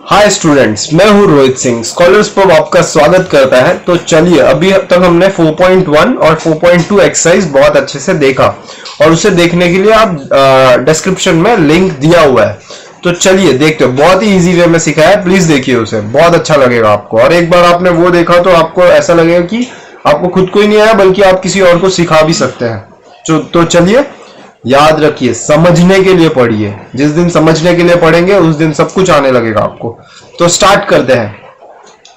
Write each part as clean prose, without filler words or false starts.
Hi students, मैं हूं Rohit Singh. Scholars pub आपका स्वागत करता है। तो चलिए, अभी तक हमने 4.1 और 4.2 एक्सरसाइज बहुत अच्छे से देखा और उसे देखने के लिए आप डिस्क्रिप्शन में लिंक दिया हुआ है। तो चलिए देखते हैं। बहुत ही इजी वे में सिखाया है, प्लीज देखिए उसे, बहुत अच्छा लगेगा आपको। और एक बार आपने वो देखा तो आपको ऐसा लगेगा कि आपको खुद को ही नहीं आया बल्कि आप किसी और को सिखा भी सकते हैं। तो चलिए, याद रखिए, समझने के लिए पढ़िए। जिस दिन समझने के लिए पढ़ेंगे उस दिन सब कुछ आने लगेगा आपको। तो स्टार्ट करते हैं।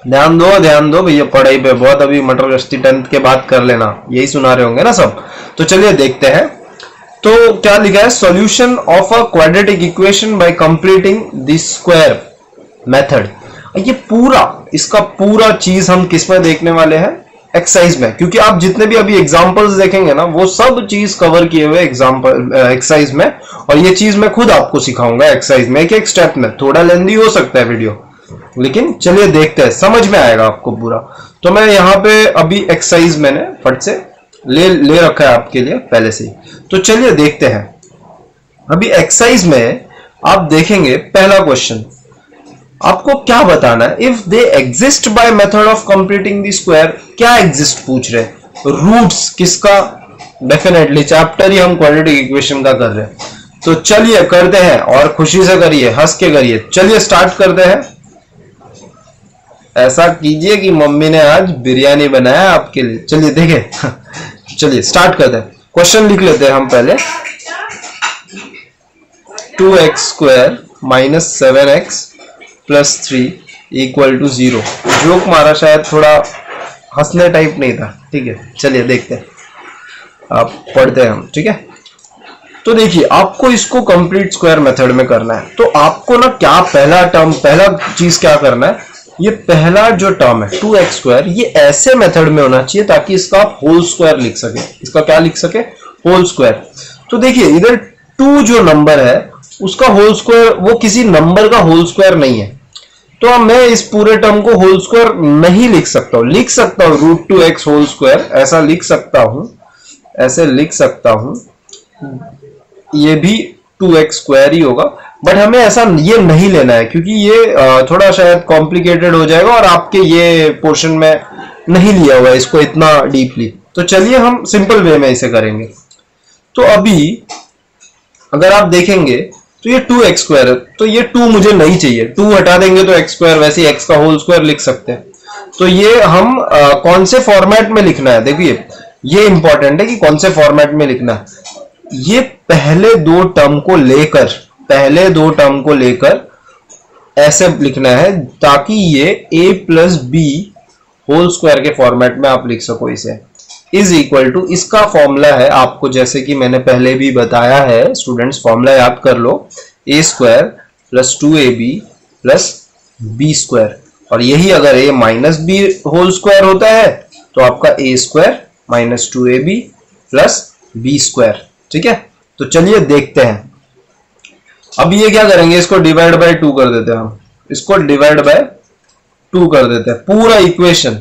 ध्यान दो भैया पढ़ाई पे बहुत। अभी मटर गश्ती 10th के बाद कर लेना, यही सुना रहे होंगे ना सब। तो चलिए देखते हैं। तो क्या लिखा है? Solution of a quadratic equation by completing the square method. ये पूरा, इसका पूरा चीज हम किस में देखने वाले हैं? एक्सरसाइज में। क्योंकि आप जितने भी अभी एग्जांपल्स देखेंगे ना, वो सब चीज कवर किए हुए एग्जांपल एक्सरसाइज में। और ये चीज मैं खुद आपको सिखाऊंगा एक्सरसाइज में, एक एक स्टेप में। थोड़ा लेंदी हो सकता है वीडियो, लेकिन चलिए देखते हैं, समझ में आएगा आपको पूरा। तो मैं यहाँ पे अभी एक्सरसाइज मैंने फट से ले रखा है आपके लिए पहले से ही। तो चलिए देखते हैं। अभी एक्सरसाइज में आप देखेंगे पहला क्वेश्चन, आपको क्या बताना है? If they exist by method of completing the square. क्या एग्जिस्ट पूछ रहे हैं? रूट्स किसका? डेफिनेटली चैप्टर ही हम क्वाड्रेटिक इक्वेशन का कर रहे हैं। तो चलिए करते हैं, और खुशी से करिए, हंस के करिए। चलिए स्टार्ट करते हैं। ऐसा कीजिए कि मम्मी ने आज बिरयानी बनाया आपके लिए। चलिए देखें। चलिए स्टार्ट करते हैं। क्वेश्चन लिख लेते हैं हम पहले। 2x square minus 7x plus 3 equal to 0। Joke मारा, शायद थोड़ा हंसने टाइप नहीं था। ठीक है, चलिए देखते हैं। आप पढ़ते हैं हम, ठीक है। तो देखिए, आपको इसको कंप्लीट स्क्वायर मेथड में करना है। तो आपको ना क्या पहला चीज क्या करना है? ये पहला जो टर्म है 2x स्क्वायर, ये ऐसे मेथड में होना चाहिए ताकि इसका आप होल स्क्वायर लिख सके। इसका क्या लिख सके? Whole square. तो देखिए, इधर 2 जो नंबर है उसका होल स्क्वायर, वो किसी नंबर का होल स्क्वायर नहीं है। तो अब मैं इस पूरे टर्म को होल स्क्वायर नहीं लिख सकता हूं। लिख सकता हूं √2x होल स्क्वायर, ऐसा लिख सकता हूं, ऐसे लिख सकता हूं। ये भी 2x स्क्वायर ही होगा, बट हमें ऐसा ये नहीं लेना है क्योंकि ये थोड़ा शायद कॉम्प्लिकेटेड हो जाएगा और आपके ये पोर्शन में नहीं लिया हुआ है इसको इतना डीपली। तो चलिए हम सिंपल वे में इसे करेंगे। तो अभी अगर आप देखेंगे तो ये 2x स्क्वायर है, तो ये 2 मुझे नहीं चाहिए। 2 हटा देंगे तो x स्क्वायर, वैसे ही x का होल स्क्वायर लिख सकते हैं। तो ये हम कौन से फॉर्मेट में लिखना है? देखिए, ये इंपॉर्टेंट है कि कौन से फॉर्मेट में लिखना है। ये पहले दो टर्म को लेकर ऐसे लिखना है ताकि ये a plus B whole square के फॉर्मेट में आप लिख सको। इसे इज इक्वल टू, इसका फॉर्मूला है आपको, जैसे कि मैंने पहले भी बताया है स्टूडेंट्स, फॉर्मूला याद कर लो। a square plus 2ab plus B square. और यही अगर a minus B whole square होता है तो आपका a square minus 2ab plus B square. ठीक है, तो चलिए देखते हैं। अब ये क्या करेंगे? इसको डिवाइड बाय 2 कर देते हैं हम। इसको डिवाइड बाय 2 कर देते हैं। पूरा इक्वेशन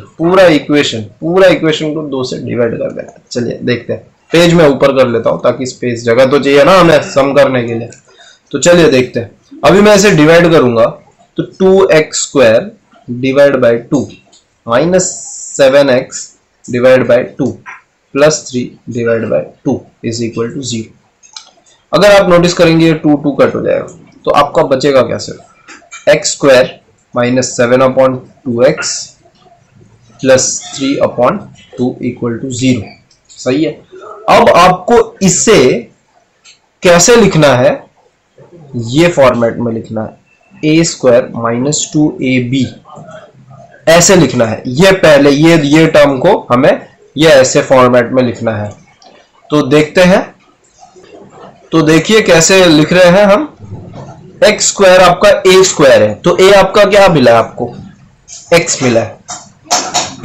को 2 से डिवाइड कर देते हैं। चलिए देखते हैं। पेज में ऊपर कर लेता हूं ताकि स्पेस, जगह तो चाहिए ना हमें सम करने के लिए। तो चलिए देखते हैं। अभी मैं इसे डिवाइड करूंगा तो 2x square divide by 2 minus 7x divide by 2 plus 3 divide by 2 is equal to 0। अगर आप नोटिस करेंगे ये 2 कट हो जाएगा, तो आपका बचेगा क्या? सिर्फ x square minus 7/2x plus 3/2 equal to 0। सही है। अब आपको इसे कैसे लिखना है? ये फॉर्मेट में लिखना है। a स्क्वायर माइनस 2ab ऐसे लिखना है। ये पहले ये टर्म को हमें ये ऐसे फॉर्मेट में लिखना है। तो देखते हैं। तो देखिए कैसे लिख रहे हैं हम। x स्क्वायर आपका a स्क्वायर है, तो a आपका क्या मिला है? आपको x मिला है।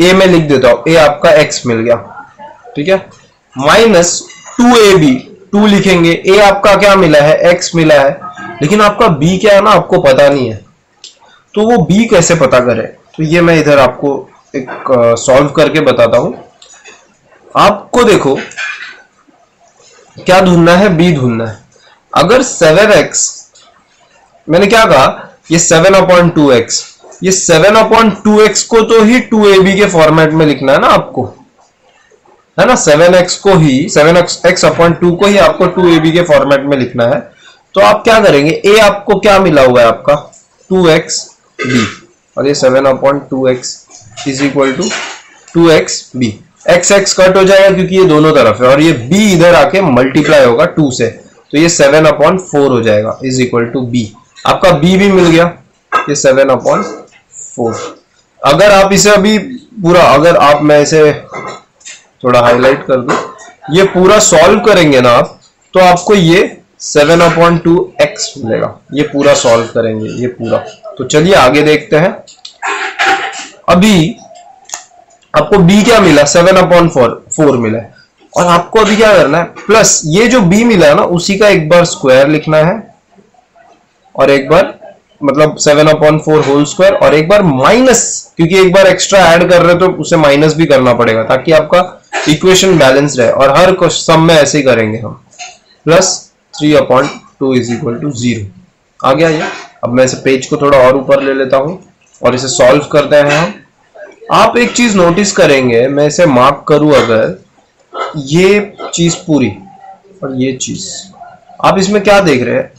a में लिख देता हूं, a आपका x मिल गया। ठीक है, माइनस 2ab, 2 लिखेंगे। a आपका क्या मिला है? x मिला है। लेकिन आपका b क्या है ना, आपको पता नहीं है। तो वो b कैसे पता करें? तो ये मैं इधर आपको एक सॉल्व करके बताता हूं। आपको देखो क्या ढूंढना है? b ढूंढना है। अगर 7x मैंने क्या कहा, ये 7/2x, ये 7/2x को तो ही 2ab के फॉर्मेट में लिखना है ना आपको, है ना। 7x को ही 7x/2 को ही आपको 2ab के फॉर्मेट में लिखना है। तो आप क्या करेंगे, a आपको क्या मिला हुआ है आपका 2xb, और ये 7/2x is equal to 2xb। x cut हो जाएगा क्योंकि ये दोनों तरफ है, और ये b इधर आके मल्टीप्लाई होगा 2 से, तो ये 7/4 हो जाएगा इज इक्वल टू b। आपका b भी मिल गया, ये 7/4। अगर आप इसे अभी पूरा, अगर आप, मैं इसे थोड़ा हाईलाइट कर दूं, ये पूरा सॉल्व करेंगे ना आप, तो आपको ये 7/2x मिलेगा। ये पूरा सॉल्व करेंगे ये पूरा। तो चलिए आगे देखते हैं। अभी आपको b क्या मिला, 7/4 मिला है, और आपको अभी क्या करना है, प्लस ये जो b मिला है ना उसी का एक बार स्क्वायर लिखना है, और एक बार मतलब 7/4 होल स्क्वायर, और एक बार माइनस, क्योंकि एक बार एक्स्ट्रा ऐड कर रहे हो तो उसे माइनस भी करना पड़ेगा ताकि आपका इक्वेशन बैलेंस रहे, और हर सम में ऐसे ही करेंगे हम। प्लस 3/2 इज इक्वल टू 0 आ गया ये। अब मैं इसे पेज को थोड़ा और ऊपर ले लेता हूं और इसे सॉल्व करते हैं हम। आप एक चीज नोटिस करेंगे, मैं इसे मार्क करूं, अगर ये चीज पूरी और ये चीज, आप इसमें क्या देख रहे हैं,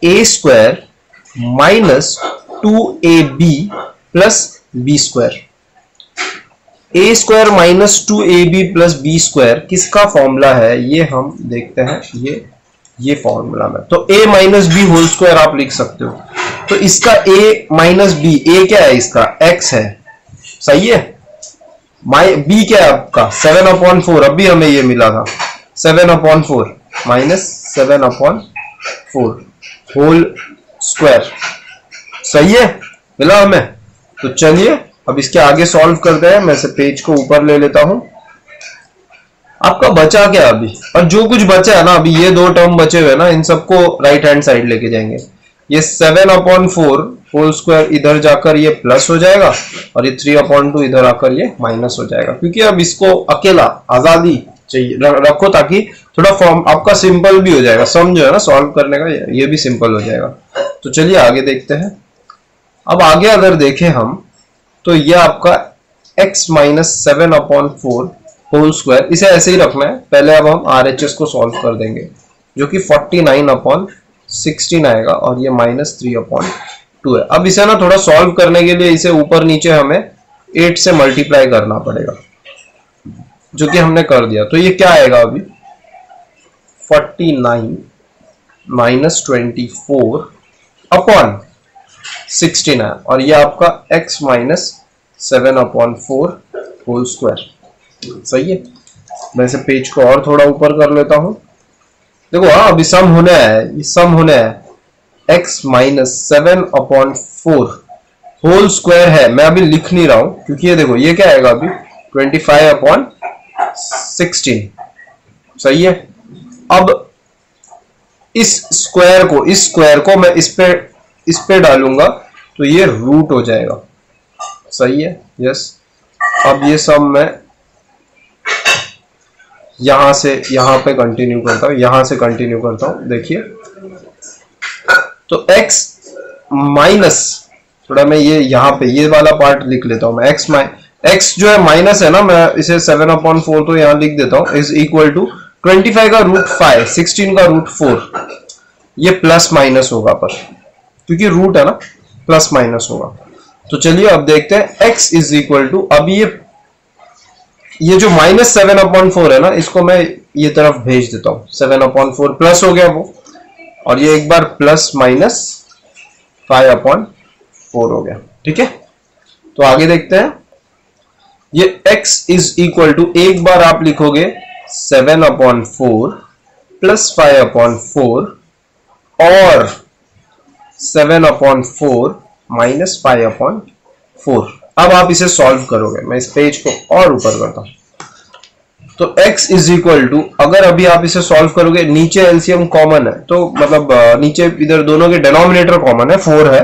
a² minus 2ab plus b²। a² minus 2ab plus b² किसका फॉर्मूला है, ये हम देखते हैं। ये फॉर्मूला में तो a minus B whole square आप लिख सकते हो। तो इसका a माइनस बी, a क्या है इसका, x है, सही है। b क्या है आपका 7/4, अभी हमें ये मिला था 7/4 माइनस 7/4 होल स्क्वायर, सही है, मिला हमें। तो चलिए अब इसके आगे सॉल्व करते हैं। मैं इसे पेज को ऊपर ले लेता हूं। आपका बचा क्या अभी, और जो कुछ बचा है ना अभी, ये दो टर्म बचे हुए ना, इन सबको राइट हैंड साइड लेके जाएंगे। ये 7/4 होल स्क्वायर इधर जाकर ये प्लस हो जाएगा, और ये 3/2 इधर आकर ये माइनस हो जाएगा, क्योंकि अब इसको अकेला आजादी चाहिए रखो ताकि थोड़ा फॉर्म आपका सिंपल भी हो जाएगा। सम जो है ना सॉल्व करने का, ये भी सिंपल हो जाएगा। तो चलिए आगे देखते हैं। अब आगे अगर देखें हम, तो ये आपका x माइनस 7/4 होल स्क्वायर, इसे ऐसे ही रखना है। पहले अब हम RHS को सॉल्व कर देंगे, जो कि 49/16 आएगा, और ये माइनस 3/2 है। अब इसे ना थोड़ा सॉल्व करने के लिए इसे ऊपर नीचे हमें 8 से मल्टीप्लाई करना पड़ेगा, जो कि हमने कर दिया। तो ये क्या आएगा अभी, 49 माइनस 24/16 है, और ये आपका x माइनस 7/4 होल स्क्वायर, सही है। मैं इसे पेज को और थोड़ा ऊपर कर लेता हूं। देखो हाँ, अभी सम होने है, ये सम होने है। x माइनस 7/4 होल स्क्वायर है, मैं अभी लिख नहीं रहा हूं क्योंकि ये देखो ये क्या आएगा अभी 25/16, सही है। अब इस स्क्वायर को मैं इस पे डालूंगा तो ये रूट हो जाएगा, सही है, यस। अब ये सब मैं यहां से यहां पे कंटिन्यू करता हूं, यहां से कंटिन्यू करता हूं। देखिए तो x माइनस, थोड़ा मैं ये यहां पे ये वाला पार्ट लिख लेता हूं मैं। x जो है माइनस है ना, मैं इसे 7/4 तो यहां लिख देता हूं, इज इक्वल टू 25 का रूट 5, 16 का रूट 4। ये प्लस माइनस होगा, पर क्योंकि रूट है ना, प्लस माइनस होगा। तो चलिए अब देखते हैं x इज इक्वल टू, अब ये जो माइनस 7/4 है ना, इसको मैं ये तरफ भेज देता हूं। 7/4 प्लस हो गया वो, और ये एक बार प्लस माइनस 5/4 हो गया, ठीक है। तो आगे देखते हैं। ये x इज इक्वल टू, एक बार आप लिखोगे 7/4 प्लस 5/4 और 7/4 माइनस 5/4। अब आप इसे सॉल्व करोगे, मैं इस पेज को और ऊपर करता हूं। तो x इज इक्वल टू, अगर अभी आप इसे सॉल्व करोगे, नीचे एलसीएम कॉमन है, तो मतलब नीचे इधर दोनों के डिनोमिनेटर कॉमन है, 4 है।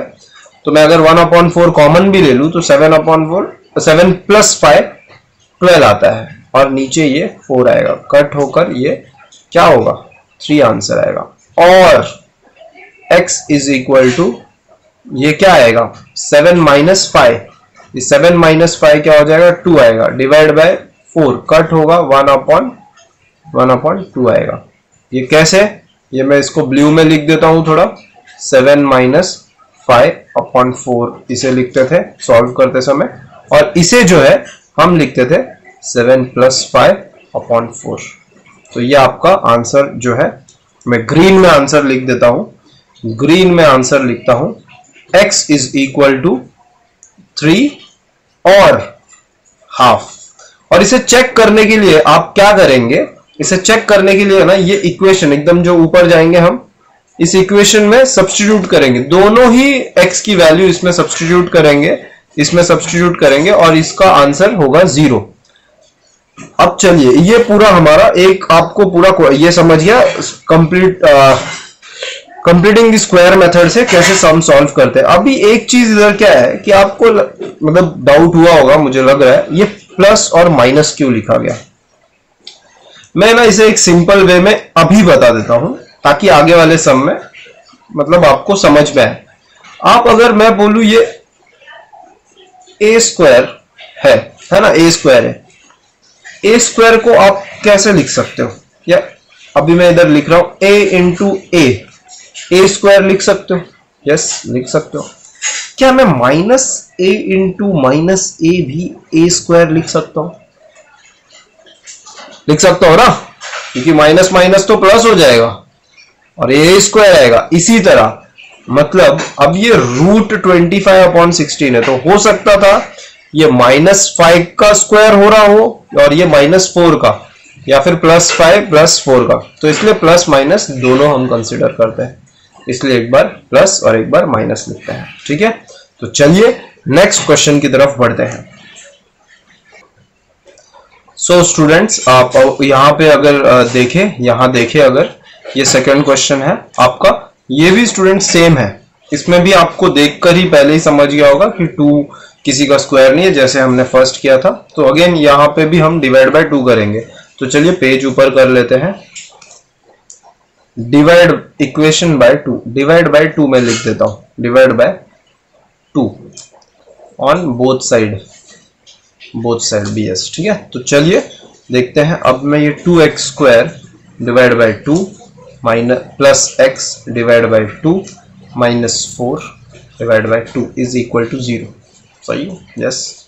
तो मैं अगर 1/4 कॉमन भी ले लूं तो 7 प्लस 5 12 आता है, और नीचे ये 4 आएगा, कट होकर ये क्या होगा 3 आंसर आएगा। और x इज इक्वल टू ये क्या आएगा 7 माइनस 5, 7 माइनस 5 क्या हो जाएगा 2 आएगा, डिवाइड बाय 4 कट होगा 1/2 आएगा। ये कैसे, ये मैं इसको ब्लू में लिख देता हूं थोड़ा, 7 माइनस 5/4 इसे लिखते थे सॉल्व करते समय, और इसे जो है हम लिखते थे 7 प्लस 5/4। तो ये आपका आंसर जो है, मैं ग्रीन में आंसर लिख देता हूं, ग्रीन में आंसर लिखता हूं x इज इक्वल टू 3 और हाफ। और इसे चेक करने के लिए आप क्या करेंगे, इसे चेक करने के लिए ना ये इक्वेशन एकदम जो ऊपर जाएंगे हम इस इक्वेशन में सब्स्टिट्यूट करेंगे, दोनों ही x की वैल्यू इसमें सब्स्टिट्यूट करेंगे, इसमें सब्स्टिट्यूट करेंगे और इसका आंसर होगा 0। अब चलिए ये पूरा हमारा एक आपको पूरा ये समझ गया कंप्लीटिंग द स्क्वायर मेथड से कैसे सम सॉल्व करते हैं। अभी एक चीज इधर क्या है कि आपको मतलब डाउट हुआ होगा, मुझे लग रहा है ये प्लस और माइनस क्यों लिखा गया। मैं ना इसे एक सिंपल वे में अभी बता देता हूं ताकि आगे वाले सम में मतलब आपको समझ में आए। आप अगर मैं बोलूं ये ए स्क्वायर है ना, ए स्क्वायर है, ए स्क्वायर को आप कैसे लिख सकते हो, या अभी मैं इधर लिख रहा हूं ए इंटू ए स्क्वायर लिख सकते हो, यस लिख सकते हो। क्या मैं माइनस ए इंटू माइनस ए भी ए स्क्वायर लिख सकता हूं, लिख सकता हो ना, क्योंकि माइनस माइनस तो प्लस हो जाएगा और ए स्क्वायर आएगा। इसी तरह मतलब अब ये रूट 25/16 है, तो हो सकता था ये -5 का स्क्वायर हो रहा हो और ये -4 का, या फिर +5 +4 का, तो इसलिए प्लस माइनस दोनों हम कंसिडर करते हैं, इसलिए एक बार प्लस और एक बार माइनस लिखते हैं। ठीक है, तो चलिए नेक्स्ट क्वेश्चन की तरफ बढ़ते हैं। सो स्टूडेंट्स आप यहां पे अगर देखें, यहां देखें अगर ये सेकंड क्वेश्चन है आपका, ये भी स्टूडेंट सेम है, इसमें भी आपको देखकर ही पहले ही समझ गया होगा कि 2 किसी का स्क्वायर नहीं है जैसे हमने फर्स्ट किया था। तो अगेन यहां पे भी हम डिवाइड बाय 2 करेंगे, तो चलिए पेज ऊपर कर लेते हैं, divide equation by 2, divide by 2 में लिख देता हूं, divide by 2 on both side bs। ठीक है, तो चलिए देखते हैं। अब मैं ये 2x square divide by 2 minus plus x divide by 2 minus 4 divide by 2 is equal to 0। सही है, यस।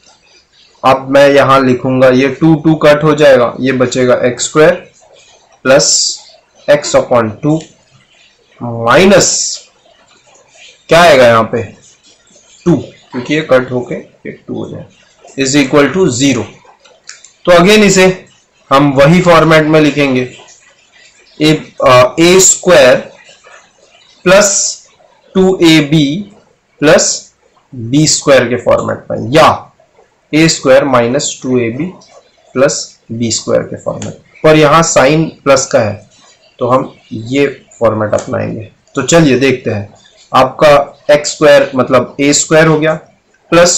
अब मैं यहां लिखूंगा ये 2 कट हो जाएगा, ये बचेगा x square plus x upon 2 minus क्या आएगा यहाँ पे 2, क्योंकि ये कट होके ये 2 हो जाए, इज इक्वल टू 0। तो अगेन इसे हम वही फॉर्मेट में लिखेंगे, A square plus 2ab plus B square के फॉर्मेट में, या A square minus 2ab plus B square के फॉर्मेट पर, यहां साइन प्लस का है तो हम ये फॉर्मेट अपनाएंगे। तो चलिए देखते हैं, आपका एक्स स्क्वायर मतलब ए स्क्वायर हो गया प्लस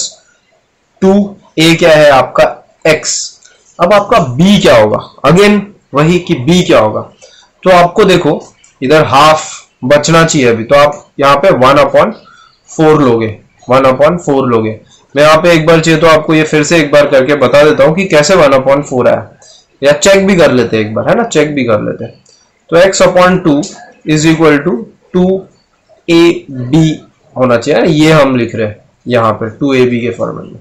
2a क्या है आपका x। अब आपका b क्या होगा, अगेन वही कि b क्या होगा, तो आपको देखो इधर हाफ बचना चाहिए अभी, तो आप यहाँ पे 1/4 लोगे, 1/4 लोगे। मैं यहाँ पे एक बार चाहिए तो आपको ये फिर से एक बार करके बता देता हूँ कि कैसे 1/4 आया, या चेक भी कर लेते हैं एक बार, है ना, चेक भी कर लेते हैं। तो x/2 is equal to 2ab होना चाहिए, ये हम लिख रहे हैं यहाँ पे 2ab के फॉर्मेट में।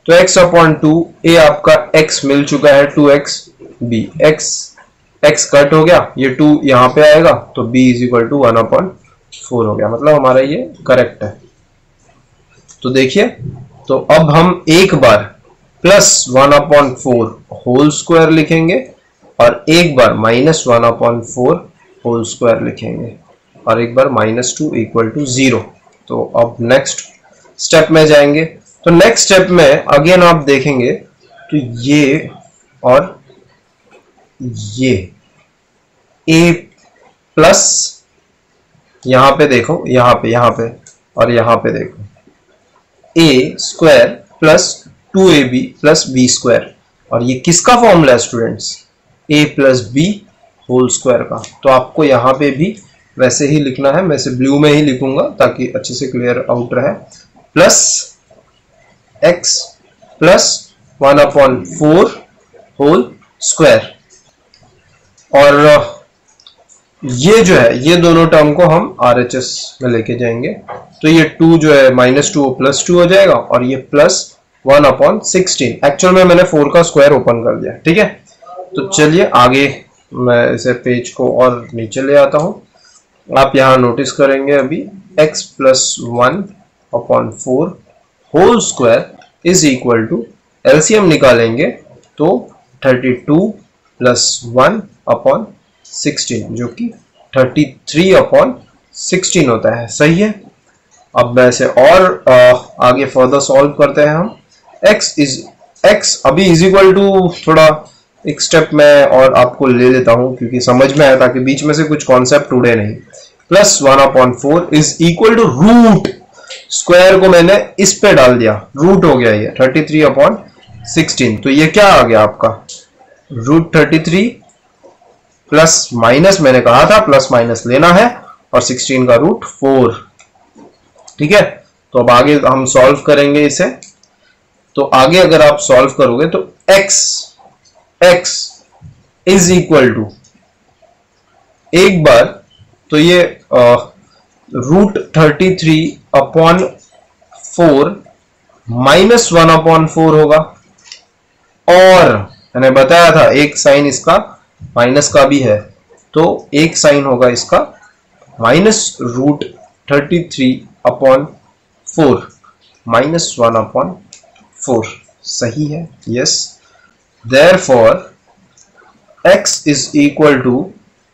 तो x/2 a आपका x मिल चुका है 2x b, x कट हो गया, ये 2 यहाँ पे आएगा तो b इज इक्वल टू 1/4 हो गया, मतलब हमारा ये करेक्ट है। तो देखिए, तो अब हम एक बार प्लस 1/4 होल स्क्वायर लिखेंगे और एक बार -1/4 होल स्क्वायर लिखेंगे और एक बार -2 इक्वल टू 0। तो अब नेक्स्ट स्टेप में जाएंगे, तो नेक्स्ट स्टेप में अगेन आप देखेंगे तो ये और ये a प्लस यहां पे देखो, यहां पे और यहां पे देखो a square plus 2ab plus b square, और ये किसका फॉर्मूला है students, a plus b whole square का। तो आपको यहां पे भी वैसे ही लिखना है, मैं इसे ब्लू में ही लिखूंगा ताकि अच्छे से क्लियर आउट रहे। Plus x plus 1/4 whole square, और ये जो है ये दोनों टर्म को हम RHS में लेके जाएंगे, तो ये 2 जो है -2 +2 हो जाएगा, और ये प्लस 1/16। एक्चुअल में मैंने 4 का स्क्वायर ओपन कर दिया, ठीक है। तो चलिए आगे मैं इसे पेज को और नीचे ले आता हूं। आप यहां नोटिस करेंगे अभी x plus 1/4 whole square is equal to, LCM निकालेंगे तो 32 प्लस 1/16 जो कि 33/16 होता है, सही है। अब वैसे और आगे फर्दर सॉल्व करते हैं हम। x अभी इज इक्वल टू, थोड़ा एक स्टेप मैं और आपको ले लेता हूं क्योंकि समझ में आए, ताकि बीच में से कुछ कॉन्सेप्ट उड़े नहीं। Plus 1/4 is equal to root, square को मैंने इस पे डाल दिया, रूट हो गया ये 33/16। तो ये क्या आ गया आपका √33 प्लस माइनस, मैंने कहा था प्लस माइनस लेना है, और 16 का √4, ठीक है। तो अब आगे हम सॉल्व करेंगे इसे। तो आगे अगर आप सॉल्व करोगे तो x इज इक्वल टू, एक बार तो ये √33/4 माइनस 1/4 होगा, और मैंने बताया था एक साइन इसका माइनस का भी है, तो एक साइन होगा इसका -√33/4 माइनस 1/4, सही है, yes. Therefore x is equal to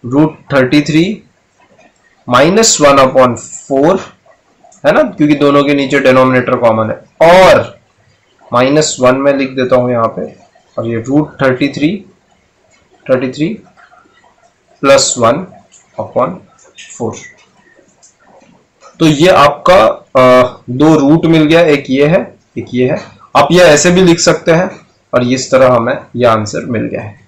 √33 minus 1/4 है ना, क्योंकि दोनों के नीचे डिनोमिनेटर कॉमन है, और -1 में लिख देता हूं यहां पे, और ये √33 प्लस 1/4। तो ये आपका दो रूट मिल गया, एक ये है एक ये है। आप ये ऐसे भी लिख सकते हैं, और इस तरह हमें ये आंसर मिल गया है।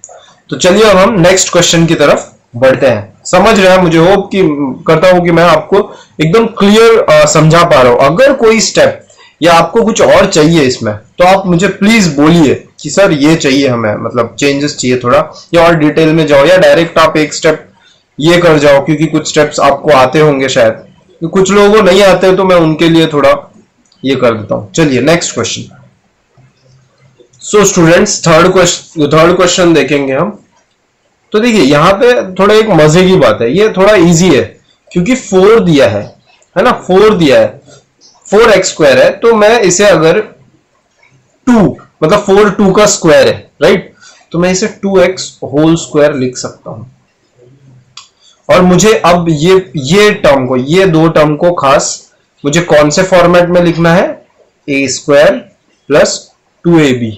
तो चलिए अब हम नेक्स्ट क्वेश्चन की तरफ बढ़ते हैं। समझ रहे हैं, मुझे होप कि करता हूं कि मैं आपको एकदम क्लियर समझा पा रहा हूं। अगर कोई स्टेप या आपको कुछ और चाहिए इसमें, तो आप मुझे प्लीज बोलिए कि सर ये चाहिए हमें, मतलब चेंजेस चाहिए थोड़ा, या और डिटेल में जाओ, या डायरेक्ट आप एक स्टेप ये कर जाओ, क्योंकि कुछ स्टेप्स आपको आते होंगे शायद, तो कुछ लोगों को नहीं आते, तो मैं उनके लिए थोड़ा ये कर देता हूं। चलिए next question. So students, third question देखेंगे हम। तो देखिए यहां पे थोड़ा एक मजे की बात है, ये थोड़ा इजी है क्योंकि 4 दिया है ना, 4 दिया है, 4x² है, तो मैं इसे अगर 2 मतलब 4 2 का स्क्वायर है, राइट, तो मैं इसे 2x होल स्क्वायर लिख सकता हूं। और मुझे अब ये टर्म को, ये दो टर्म को खास मुझे कौन से फॉर्मेट में लिखना है, a² प्लस 2ab,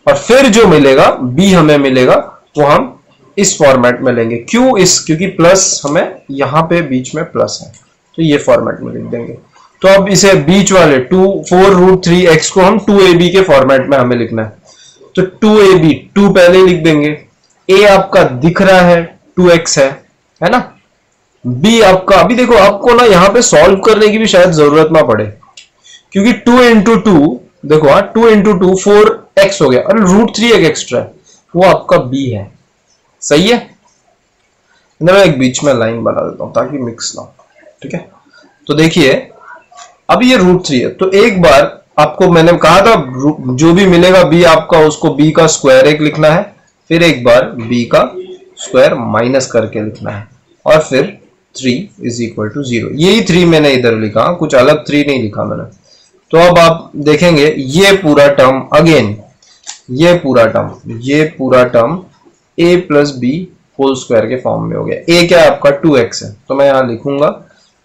और फिर जो मिलेगा b हमें मिलेगा वो हम इस फॉर्मेट में लेंगे। क्योंकि प्लस हमें यहां पे बीच में प्लस है, तो ये फॉर्मेट में लिख देंगे। तो अब इसे बीच वाले 4√3x को हम 2ab के फॉर्मेट में हमें लिखना है, तो 2ab 2 पहले लिख देंगे, a आपका दिख रहा है 2x है ना, b आपका, अभी देखो आपको ना यहां पे सॉल्व करने की भी शायद जरूरत ना पड़े, क्योंकि 2 into 2 देखो, 2 into 2 4x हो गया, और √3 एक एक्स्ट्रा है, वो आपका b है, सही है। मैं एक बीच में लाइन बना देता हूं ताकि मिक्स ना हो, ठीक है। तो देखिए अब ये √3 है, तो एक बार आपको मैंने कहा था जो भी मिलेगा b आपका, उसको b का स्क्वायर एक लिखना है, फिर एक बार b का स्क्वायर माइनस करके लिखना है, और फिर 3 = 0। यही 3 मैंने इधर लिखा, कुछ अलग 3 नहीं लिखा मैंने। तो अब आप देखेंगे ये पूरा टर्म अगेन, ये पूरा term a plus b whole square के फॉर्म में हो गया। a क्या है आपका 2x है, तो मैं यहां लिखूंगा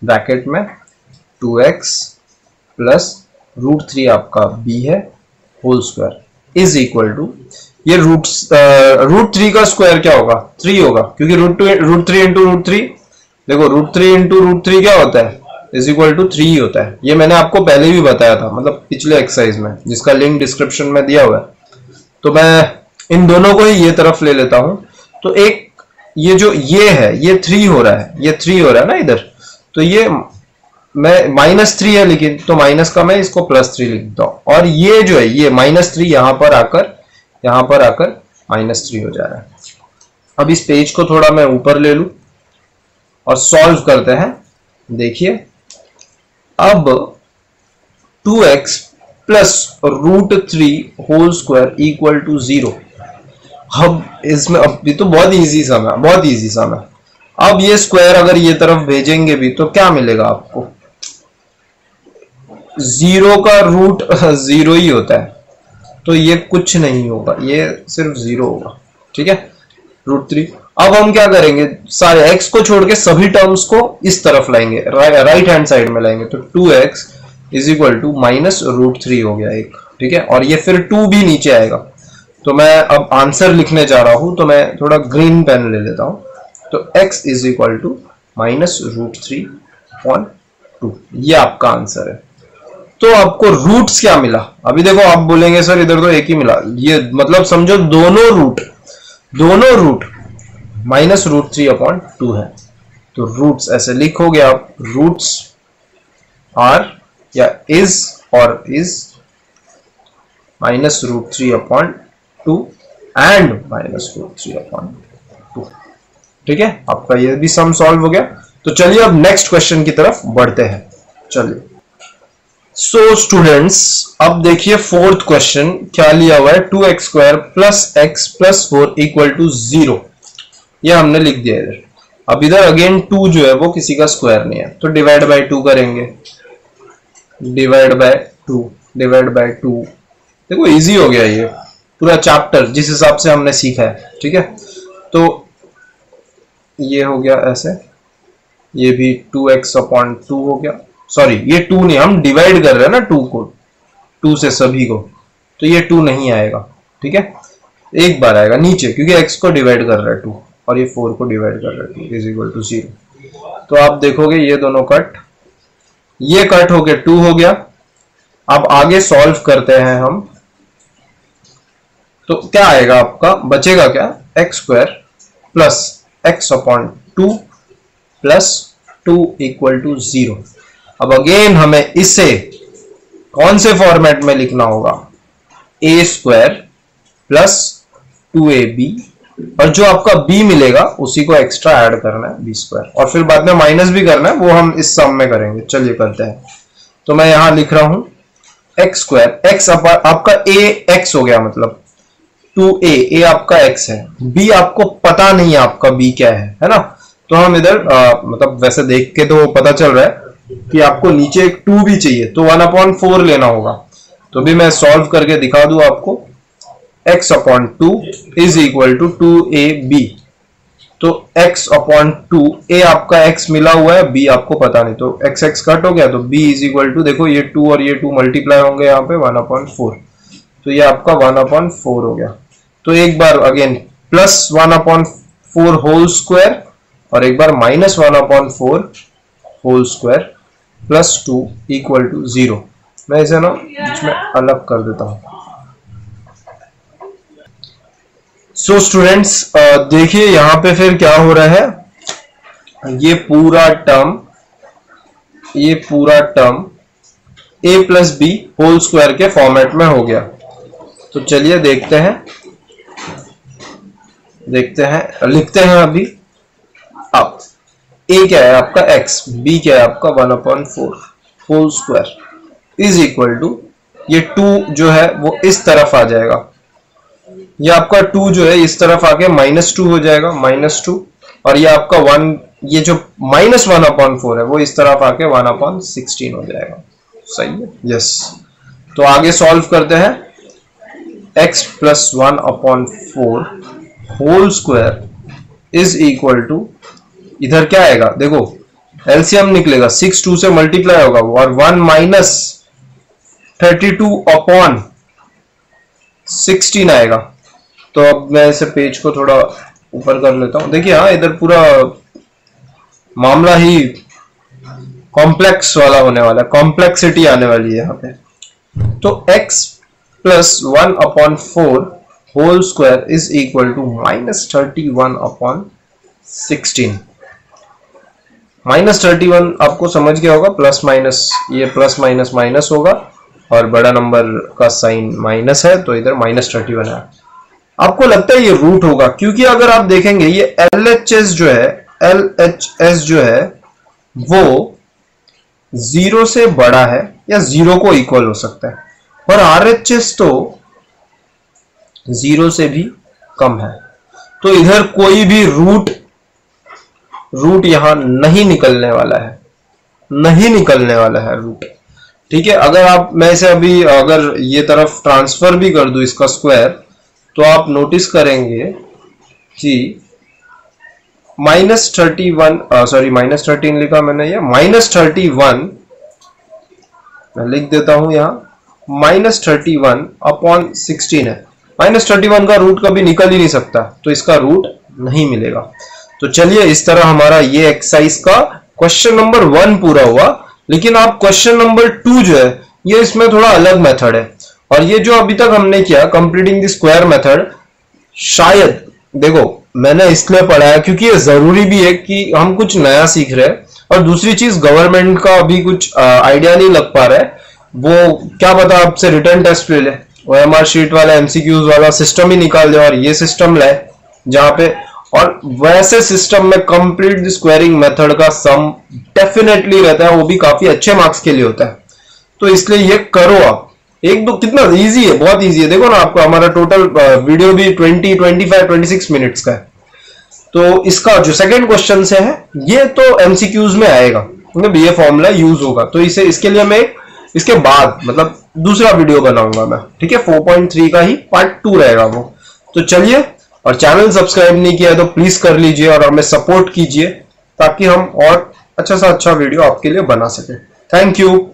ब्रैकेट में 2x प्लस √3 आपका b है whole square is equal to, ये √3 का स्क्वायर क्या होगा 3 होगा, क्योंकि √3 into √3, देखो √3 into √3 क्या होता है इज इक्वल टू 3 ही होता है। ये मैंने आपको पहले भी बताया था, मतलब पिछले एक्सरसाइज में, जिसका लिंक डिस्क्रिप्शन में दिया हुआ है। तो मैं इन दोनों को ही ये तरफ ले लेता हूं, तो एक ये जो ये है ये 3 हो रहा है, ये 3 हो रहा है ना इधर, तो ये मैं -3 है लेकिन, तो माइनस का मैं इसको +3 लिख देता हूं, और ये जो है ये -3 यहां पर आकर -3 हो जा रहा है। अब इस पेज को थोड़ा मैं ऊपर ले लूं और सॉल्व करते हैं। देखिए अब 2x plus √3 whole square equal to 0। अब इसमें, अब ये तो बहुत इजी सम है। अब ये स्क्वायर अगर ये तरफ भेजेंगे भी तो क्या मिलेगा आपको, 0 का रूट 0 ही होता है, तो ये कुछ नहीं होगा, ये सिर्फ 0 होगा, ठीक है, √3। अब हम क्या करेंगे, सारे x को छोड़ के सभी टर्म्स को इस तरफ लाएंगे, राइट हैंड साइड में लाएंगे, तो 2x इज इक्वल टू -√3 हो गया एक, ठीक है, और ये फिर 2 भी नीचे आएगा। तो मैं अब आंसर लिखने जा रहा हूं, तो मैं थोड़ा ग्रीन पेन ले लेता हूं, तो x इज इक्वल टू -√3/2, ये आपका आंसर है। तो आपको रूट्स क्या मिला, अभी देखो आप बोलेंगे सर इधर तो एक ही मिला, ये मतलब समझो दोनों रूट -√3/2 है। तो रूट्स ऐसे लिखोगे आप, रूट्स आर या इज और इज -√3/2 एंड -√3/2, ठीक है, आपका ये भी सम सॉल्व हो गया। तो चलिए अब नेक्स्ट क्वेश्चन की तरफ बढ़ते हैं। चलिए सो स्टूडेंट्स, अब देखिए फोर्थ क्वेश्चन क्या लिया हुआ है, 2x² + x + 4 = 0। ये हमने लिख दिया इधर। अब इधर अगेन 2 जो है वो किसी का स्क्वायर नहीं है, तो डिवाइड बाय 2 करेंगे, डिवाइड बाय 2। देखो इजी हो गया ये पूरा चैप्टर जिस हिसाब से हमने सीखा है, ठीक है। तो ये हो गया ऐसे, ये भी 2x/2 हो गया, सॉरी ये 2 नहीं, हम डिवाइड कर रहे हैं ना 2 को, 2 से सभी को, तो ये 2 नहीं आएगा, ठीक है, एक बार आएगा नीचे, क्योंकि x को डिवाइड कर रहा है 2 और ये 4 को डिवाइड कर रहा है 2 इज इक्वल टू 0। तो आप देखोगे ये दोनों कट, ये कट हो गया, 2 हो गया। अब आगे सॉल्व करते हैं हम, तो क्या आएगा आपका, बचेगा क्या, x² + x/2 + 2 = 0। अब अगेन हमें इसे कौन से फॉर्मेट में लिखना होगा, a² + 2ab, और जो आपका b मिलेगा उसी को एक्स्ट्रा ऐड करना है, b², और फिर बाद में माइनस भी करना है, वो हम इस सम में करेंगे। चलिए करते हैं। तो मैं यहां लिख रहा हूं x², x आपका a x हो गया, मतलब 2a आपका x है, b आपको पता नहीं है आपका b क्या है ना। तो हम इधर मतलब वैसे देख के तो पता चल रहा है कि आपको नीचे एक 2 भी चाहिए, तो 1/4 लेना होगा। तो भी मैं सॉल्व करके दिखा दूं आपको, x/2 is equal to 2ab। तो x/2, a आपका x मिला हुआ है, b आपको पता नहीं, तो x कट हो गया, तो b इज इक्वल टू, देखो ये 2 और ये 2 मल्टीप्लाई होंगे यहाँ पे 1/4, तो ये आपका 1/4 हो गया। तो एक बार अगेन प्लस 1/4 होल स्क्वायर, और एक बार -1/4 होल स्क्वायर + 2 = 0। मैं इसे ना बीच में अलग कर देता हूं। सो स्टूडेंट्स देखिए यहां पे फिर क्या हो रहा है, ये पूरा term a + b whole square के फॉर्मेट में हो गया। तो चलिए देखते हैं, लिखते हैं अभी। अब a क्या है आपका x, b क्या है आपका 1/4 whole square is equal to, ये 2 जो है वो इस तरफ आ जाएगा, ये आपका 2 जो है इस तरफ आके -2 हो जाएगा, -2, और ये आपका 1, ये जो -1/4 है वो इस तरफ आके 1/16 हो जाएगा। सही है, यस। तो आगे सॉल्व करते हैं, x + 1/4 whole square is equal to, इधर क्या आएगा, देखो एलसीएम निकलेगा, 6 2 से मल्टीप्लाई होगा और 1 - 32/16 आएगा। तो अब मैं इसे पेज को थोड़ा ऊपर कर लेता हूं। देखिए हाँ, इधर पूरा मामला ही कॉम्प्लेक्स वाला होने वाला है, कॉम्प्लेक्सिटी आने वाली है यहाँ पे। तो x + 1/4 whole square is equal to -31/16 16। -31 आपको समझ गया होगा, प्लस माइनस, ये प्लस माइनस माइनस होगा और बड़ा नंबर का साइन माइनस है तो इधर -31 है। आपको लगता है ये रूट होगा, क्योंकि अगर आप देखेंगे ये LHS जो है वो 0 से बड़ा है या 0 को इक्वल हो सकता है, और RHS तो 0 से भी कम है। तो इधर कोई भी रूट यहां नहीं निकलने वाला है, रूट। ठीक है, अगर आप, मैं इसे अभी अगर ये तरफ ट्रांसफर भी कर दूं इसका स्क्वायर, तो आप नोटिस करेंगे कि -13 लिखा मैंने, ये -31 मैं लिख देता हूं यहां, -31/16 है। -31 का रूट कभी निकल ही नहीं सकता, तो इसका रूट नहीं मिलेगा। तो चलिए, इस तरह हमारा ये एक्सरसाइज का क्वेश्चन नंबर 1 पूरा हुआ। लेकिन आप क्वेश्चन नंबर 2 जो है, ये इसमें थोड़ा अलग मेथड है, और ये जो अभी तक हमने किया कंप्लीटिंग द स्क्वायर मेथड, शायद देखो मैंने इसलिए पढ़ाया क्योंकि ये जरूरी भी है कि हम कुछ नया सीख रहे हैं, और दूसरी चीज गवर्नमेंट का अभी कुछ आइडिया नहीं लग पा रहा है, वो क्या पता आपसे रिटर्न टेस्ट ले ले, OMR शीट वाला MCQs वाला सिस्टम ही निकाल दे और ये सिस्टम लाए जहां पे, और वैसे सिस्टम में कंप्लीट द स्क्वायरिंग मेथड का सम डेफिनेटली रहता है, वो भी काफी अच्छे मार्क्स के लिए होता है। तो इसलिए ये करो आप, एक दो, कितना इजी है, बहुत इजी है। देखो ना, आपको हमारा टोटल वीडियो भी 20, 25, 26 मिनट्स का है। तो इसका जो सेकंड क्वेश्चन से है, ये तो MCQs में आएगा, मतलब ये फॉर्मूला यूज होगा, तो इसे, इसके लिए मैं इसके बाद मतलब दूसरा वीडियो बनाऊंगा मैं। ठीक है, 4.3 का ही पार्ट 2 रहेगा वो। तो चलिए, और चैनल सब्सक्राइब नहीं किया है तो प्लीज कर लीजिए और हमें सपोर्ट कीजिए, ताकि हम और अच्छा सा अच्छा वीडियो आपके लिए बना सके। Thank you.